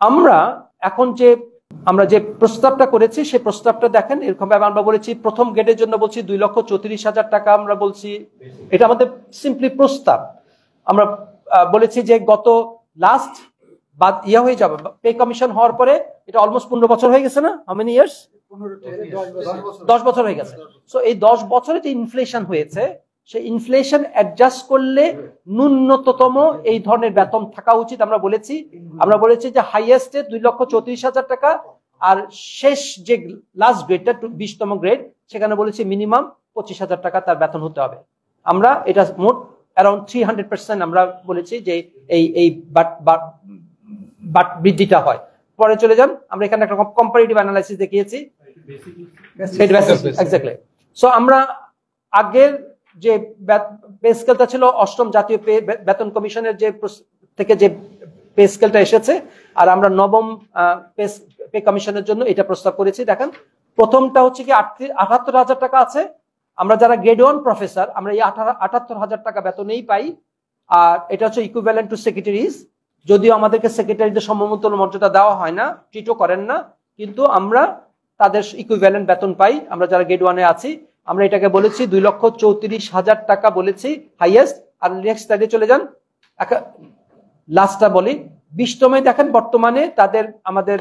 আমরা এখন আমরা যে প্রস্তাবটা করেছি সেই প্রস্তাবটা দেখেন এরকম ভাবে আমরা বলেছি প্রথম গ্রেডের জন্য বলছি 2,34,000 টাকা আমরা বলছি, এটা আমাদের সিম্পলি প্রস্তাব। আমরা বলেছি যে গত লাস্ট বাদ হয়ে যাবে পে কমিশন হওয়ার পরে এটা অলমোস্ট 15 বছর হয়ে গেছে না, হাউ মেনি ইয়ার্স, 10 বছর হয়ে গেছে। সো এই 10 বছরে যে ইনফ্লেশন হয়েছে সেই ইনফ্লেশন অ্যাডজাস্ট করলে ন্যূনতম এই ধরনের বেতন থাকা উচিত। আমরা বলেছি যে হাইয়েস্টে 2,34,000 টাকা, আর শেষ যে লাস্ট গ্রেডটা 20তম গ্রেড সেখানে বলেছি মিনিমাম 25,000 টাকা তার বেতন হতে হবে। আমরা এটা মোট অ্যারাউন্ড 300% আমরা বলেছি যে এই বাট বৃদ্ধিটা হয়। পরে চলে যান, আমরা এখানে একটা কম্পারেটিভ অ্যানালাইসিস দেখিয়েছি। এক্স্যাক্টলি। সো আমরা আগের যে পে স্কেলটা ছিল অষ্টম জাতীয় বেতন কমিশনের থেকে যে পে স্কেলটা এসেছে, আর আমরা নবম পে কমিশনের জন্য এটা প্রস্তাব করেছি। দেখেন প্রথমটা হচ্ছে কি 78,000 টাকা আছে। আমরা যারা গ্রেড 1 প্রফেসর আমরা এই 78,000 টাকা বেতনেই পাই, আর এটা হচ্ছে ইকুইভ্যালেন্ট টু সেক্রেটারিজ। যদিও আমাদেরকে সেক্রেটারিদের সমমূল্য মর্যাদা দেওয়া হয় না, ট্রিটও করেন না, কিন্তু আমরা তাদের ইকুইভ্যালেন্ট বেতন পাই আমরা যারা গ্রেড 1-এ আছি। আমরা এটাকে বলেছি 2,34,000 টাকা বলেছি হাইয়েস্ট। আর নেক্সট স্লাইডে চলে যান, লাস্টটা বলি 20তমে দেখেন বর্তমানে তাদের আমাদের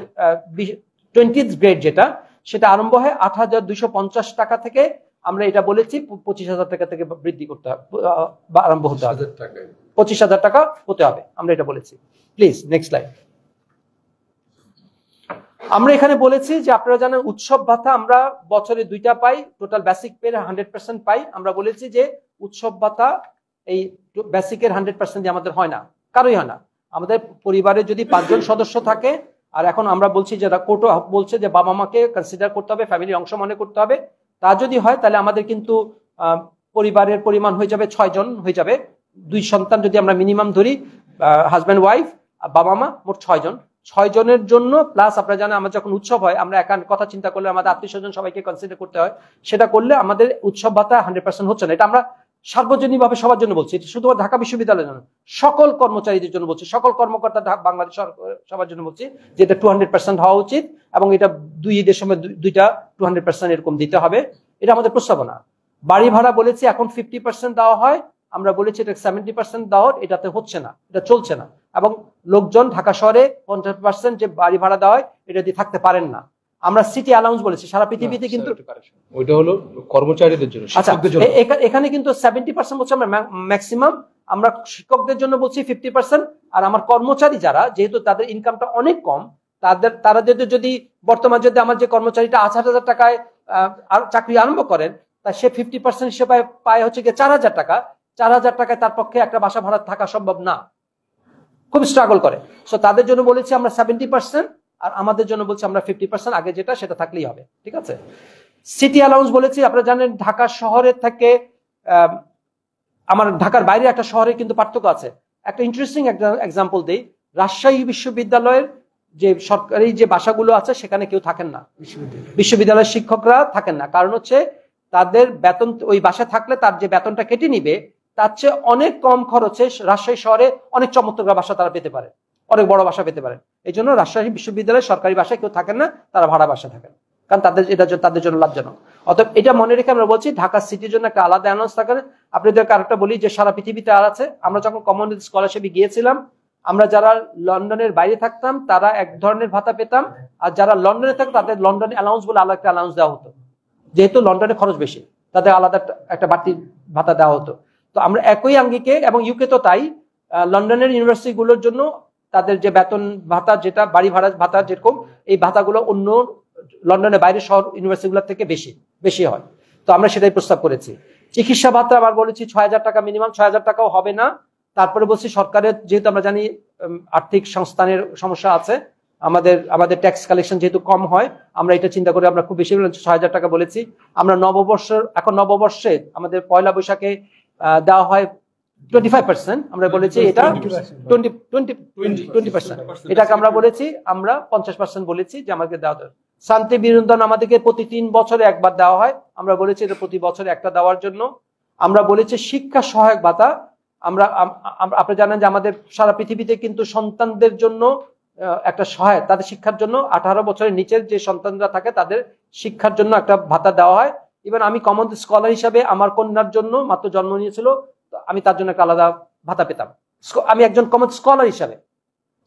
20th গ্রেড যেটা সেটা আরম্ভ হয় 8,250 টাকা থেকে। আমরা এটা বলেছি 25,000 টাকা থেকে বৃদ্ধি করতে হবে, আরম্ভ হতে হবে 25,000 টাকা হতে হবে, আমরা এটা বলেছি। Please next slide. আমরা এখানে বলেছি যে আপনারা জানেন উৎসব ভাতা আমরা বছরে 2টা পাই, টোটাল বেসিক পে 100% পাই। আমরা বলেছি যে উৎসব ভাতা এই বেসিকের 100% দিয়ে আমাদের হয় না, কারোই হয় না। আমাদের পরিবারে যদি 5 জন সদস্য থাকে, আর এখন আমরা বলছি যে কোর্টও বলছে যে বাবা মাকে কনসিডার করতে হবে, ফ্যামিলির অংশ মনে করতে হবে। তা যদি হয় তাহলে আমাদের কিন্তু পরিবারের পরিমাণ হয়ে যাবে 6 জন হয়ে যাবে। 2 সন্তান যদি আমরা মিনিমাম ধরি, হাজব্যান্ড ওয়াইফ বাবা মা, মোট 6 জন। 6 জনের জন্য প্লাস আপনারা জানেন আমার যখন উৎসব হয় আমরা একান কথা চিন্তা করলে আমাদের আত্মীয় স্বজন সবাইকে কনসিডার করতে হয়, সেটা করলে আমাদের উৎসব ভাতা 100% হচ্ছে না। এটা আমরা সার্বজনীনভাবে সবার জন্য বলছি, এটা শুধুমাত্র ঢাকা বিশ্ববিদ্যালয়ের জন্য, সকল কর্মচারীদের জন্য বলছি, সকল কর্মকর্তা বাংলাদেশ সবার জন্য বলছি যে এটা 200% হওয়া উচিত, এবং এটা 2 ঈদের সময় 2টা 200% এরকম দিতে হবে। এটা আমাদের প্রস্তাবনা। বাড়ি ভাড়া বলেছি এখন 50% দেওয়া হয়, আমরা বলেছি এটা 70% দেওয়া, এটাতে হচ্ছে না, এটা চলছে না। এবং লোকজন ঢাকা শহরে 50% যে বাড়ি ভাড়া দেওয়া হয় এটা দিয়ে থাকতে পারেন না। আমরা সিটি অ্যালাউন্স বলেছি, সারা পৃথিবীতে কিন্তু ওইটা হলো কর্মচারীদের জন্য। আচ্ছা, এখানে কিন্তু 70% বলছি আমরা ম্যাক্সিমাম। আমরা শিক্ষকদের জন্য বলছি 50%। আর আমার কর্মচারী যারা, যেহেতু তাদের ইনকামটা অনেক কম, তারা যদি বর্তমান যদি আমার যে কর্মচারীটা 8,000 টাকায় চাকরি আরম্ভ করেন, তা সে 50% হিসেবে পায় হচ্ছে গিয়ে 4,000 টাকা। 4,000 টাকায় তার পক্ষে একটা বাসা ভাড়া থাকা সম্ভব না, খুব স্ট্রাগল করে। সো তাদের জন্য বলেছি আমরা 70%, আর আমাদের জন্য বলছি আমরা 50%, আগে যেটা সেটা থাকলেই হবে, ঠিক আছে। সিটি অ্যালাউন্স বলেছি, আপনারা জানেন ঢাকা শহরের থেকে আমার ঢাকার বাইরে একটা শহরে কিন্তু পার্থক্য আছে। একটা ইন্টারেস্টিং একটা এক্সাম্পল দেই, রাজশাহী বিশ্ববিদ্যালয়ের যে সরকারি যে বাসাগুলো আছে সেখানে কেউ থাকেন না, বিশ্ববিদ্যালয়ের শিক্ষকরা থাকেন না। কারণ হচ্ছে তাদের বেতন ওই বাসায় থাকলে তার যে বেতনটা কেটে নিবে তার চেয়ে অনেক কম খরচে রাজশাহী শহরে অনেক চমৎকার বাসা তারা পেতে পারে, অনেক বড় বাসা পেতে পারেন। এই জন্য রাজশাহী বিশ্ববিদ্যালয়ের সরকারি বাসায় কেউ থাকেন না, তারা ভাড়া বাসা থাকেন, কারণ তাদের জন্য লাভজনক। অতএব এটা মনে রেখে আমরা বলছি ঢাকা সিটির জন্য একটা আলাদা অ্যানাউন্স থাকে। আপনাদেরকে আরেকটা বলি যে সারা পৃথিবীতে আর আছে। আমরা যখন কমনওয়েলথ স্কলারশিপে গিয়েছিলাম, আমরা যারা লন্ডনের বাইরে থাকতাম তারা এক ধরনের ভাতা পেতাম, আর যারা লন্ডনে থাকতো তাদের লন্ডন অ্যালাউন্স বলে আলাদা একটা অ্যালাউন্স দেওয়া হতো। যেহেতু লন্ডনে খরচ বেশি, তাদের আলাদা একটা বাড়তি ভাতা দেওয়া হতো। তো আমরা একই আঙ্গিকে, এবং ইউকে তো তাই, লন্ডনের ইউনিভার্সিটি গুলোর জন্য তাদের যে বেতন ভাতা, যেটা বাড়ি ভাড়া ভাতা যেরকম, এই ভাতাগুলো অন্য লন্ডনের বাইরের শহর ইউনিভার্সিটিগুলোর থেকে বেশি হয়। তো আমরা সেটাই প্রস্তাব করেছি। চিকিৎসা ভাতা আবার বলেছি 6,000 টাকা মিনিমাম, 6,000 টাকাও হবে না। তারপরে বলছি সরকারের, যেহেতু আমরা জানি আর্থিক সংস্থানের সমস্যা আছে, আমাদের ট্যাক্স কালেকশন যেহেতু কম হয়, আমরা এটা চিন্তা করে আমরা খুব বেশি 6,000 টাকা বলেছি। আমরা নববর্ষে আমাদের পয়লা বৈশাখে দেওয়া হয় 25%, আমরা বলেছি এটা 20%, এটাকে আমরা বলেছি আমরা 50% বলেছি যে আমাকে দেওয়া দরকার। শান্তি বিনোদন আমাদেরকে প্রতি 3 বছরে একবার দেওয়া হয়, আমরা বলেছি এটা প্রতি বছরে একটা দেওয়ার জন্য। আমরা বলেছি শিক্ষা সহায়ক ভাতা, আপনারা জানেন যে আমাদের সারা পৃথিবীতে কিন্তু সন্তানদের জন্য একটা সহায় তাদের শিক্ষার জন্য 18 বছরের নিচের যে সন্তানরা থাকে তাদের শিক্ষার জন্য একটা ভাতা দেওয়া হয়। ইভেন আমি কমন স্কলার হিসাবে আমার কন্যার জন্য মাত্র জন্ম নিয়েছিল, আমি তার জন্য একটা আলাদা ভাতা পেতাম। আমি একজন কমন স্কলার হিসাবে,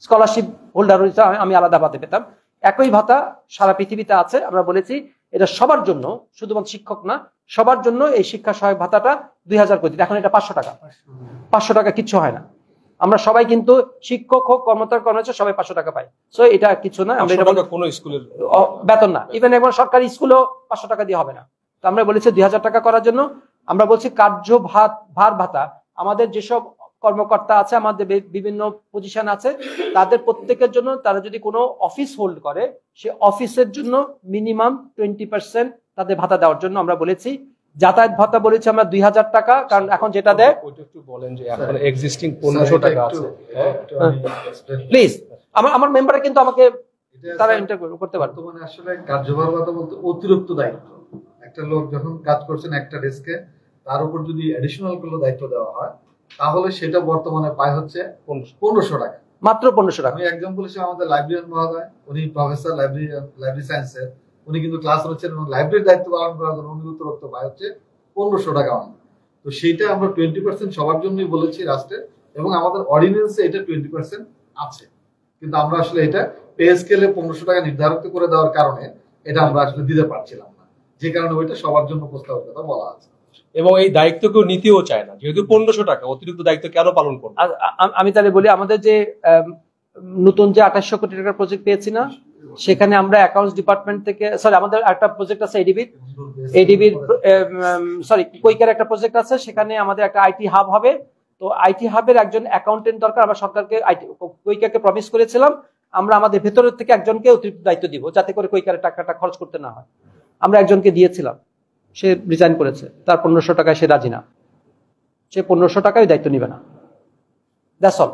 স্কলারশিপ হোল্ডার হিসাবে আমি আলাদা ভাতা পেতাম। একই ভাতা সারা পৃথিবীতে আছে। আমরা বলেছি এটা সবার জন্য, শুধুমাত্র শিক্ষক না, সবার জন্য এই শিক্ষা সহায়ক ভাতাটা 2000 কোটি। এখন এটা 500 টাকা। 500 টাকা কিচ্ছু হয় না। আমরা সবাই কিন্তু শিক্ষক হোক, কর্মচারী সবাই 500 টাকা পাই। সো এটা কিছু না, আমরা এটা কোনো স্কুলের বেতন না। ইভেন একবার সরকারি স্কুলেও 500 টাকা দিয়ে হবে না। তো আমরা বলেছি 2000 টাকা করার জন্য। আমরা বলছি ভার ভাতা, আমাদের যেসব কর্মকর্তা আছে, আমাদের বিভিন্ন পজিশন আছে, তাদের প্রত্যেকের জন্য, তারা যদি কোনো অফিস হোল্ড করে, সে অফিসের জন্য মিনিমাম 20% তাদের ভাতা দেওয়ার জন্য আমরা বলেছি। যাতায়াত ভাতা বলেছি আমরা 2000 টাকা, কারণ এখন যেটা দেয়, ওইটা একটু বলেন যে এখন এক্সিস্টিং 1500 টাকা আছে। প্লিজ আমার মেম্বাররা কিন্তু আমাকে তারা ইন্টারভিউ করতে পারে। বর্তমানে আসলে কার্যভার ভাতা বলতে অতিরিক্ত দায়িত্ব। একটা লোক যখন কাজ করছেন একটা ডেস্কে, তার উপর যদি অ্যাডিশনাল কোনো দায়িত্ব দেওয়া হয়, তাহলে সেটা বর্তমানে পায় হচ্ছে 1500 টাকা, মাত্র 1500 টাকা। আমি এক্সাম্পল হিসেবে আমাদের লাইব্রেরিয়ান মহোদয়, উনি প্রফেসর লাইব্রেরি সায়েন্সের, উনি কিন্তু ক্লাস হচ্ছেন এবং লাইব্রেরির দায়িত্ব পালন করার জন্য উনি অতিরিক্ত পায় হচ্ছে 1500 টাকা। তো সেইটা আমরা 20% সবার জন্যই বলেছি রাষ্ট্রের, এবং আমাদের অর্ডিন্যান্সে এটা 20% আছে। কিন্তু আমরা আসলে এটা পে স্কেলে 1500 টাকা নির্ধারিত করে দেওয়ার কারণে এটা আমরা আসলে দিতে পারছিলাম না, যে কারণে ওইটা সবার জন্য প্রস্তাবের কথা বলা আছে। এবং এই দায়িত্ব কেউ নিতেও চায় না, যেহেতু 1500 টাকা অতিরিক্ত দায়িত্ব কেন পালন করবে? আমি তাহলে বলি, আমাদের যে নতুন যে 2800 কোটি টাকার প্রজেক্ট পেয়েছি না, সেখানে আমরা অ্যাকাউন্টস ডিপার্টমেন্ট থেকে, সরি আমাদের একটা প্রজেক্ট আছে এডিবির সরি কুইকার একটা প্রজেক্ট আছে, সেখানে আমাদের একটা আইটি হাব হবে। তো আইটি হাবের একজন অ্যাকাউন্টেন্ট দরকার। আমরা সরকারকে কুইকারকে প্রমিস করেছিলাম আমরা আমাদের ভেতরের থেকে একজনকে অতিরিক্ত দায়িত্ব দিব, যাতে করে কুইকারের টাকাটা খরচ করতে না হয়। আমরা একজনকে দিয়েছিলাম, সে রিজাইন করেছে। তার 1500 টাকায় সে রাজি না, সে 1500 টাকায় দায়িত্ব নিবে না। That's all.